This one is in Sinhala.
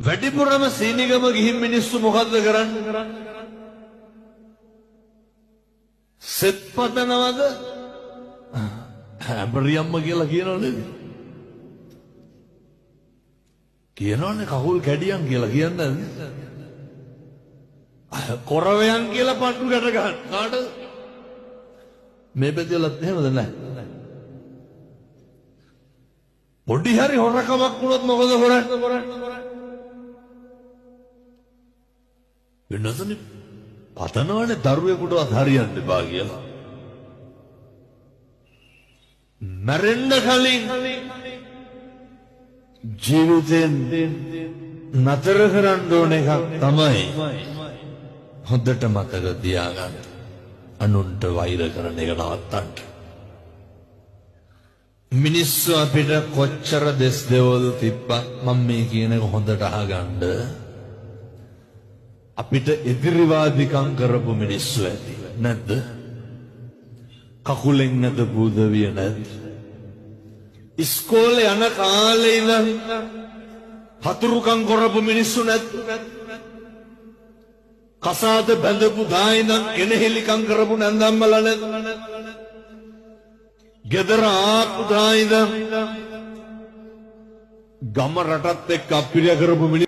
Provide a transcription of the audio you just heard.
වැඩිපුරම සීනිගම ගිහින් මිනිස්සු මොකද්ද කරන්නේ? සෙත් පතනවද? හැඹරියම්ම කියලා කියනව නේද? කියනවනේ කකුල් කැඩියන් කියලා කියන්නේ නැද්ද? කොරවයන් කියලා පටු ගැට ගන්න. කාටද? මේ පැතිවලත් එහෙමද නැහැ? පොඩි හරි හොරකමක් වුණොත් මොකද කරන්නේ? වෙනසනේ පතනවනේ දරුවෙකුටවත් හරියන්න එපා කියලා. මැරෙන්න කලින් ජීවිතෙන් නතර කරන්න ඕන එකක් තමයි හොඳට මතක තියාගන්න. අනුන්ට වෛර කරන එක නවත්තන්න. මිනිස්සු අපිට කොච්චර දෙස් දෙවල් තිබ්බත් මම මේ කියන එක හොඳට අහගන්න. අපිට එදිරිවාදිකම් කරපු මිනිස්සු ඇති නැද්ද? කකුලෙන් නැදපු උදවිය නැද්ද? ඉස්කෝලේ යන කාලේ ඉඳන් හතුරුකම් කරපු මිනිස්සු නැද්ද? කසාද බැඳපු ගා ඉඳන් කෙනෙහිලිකම් කරපු නැන්දම්මලා නැද්ද? ගෙදර ආපු ගා ඉඳන් ගම රටත් එක්ක අපිරිය කරපු මිනිස්සු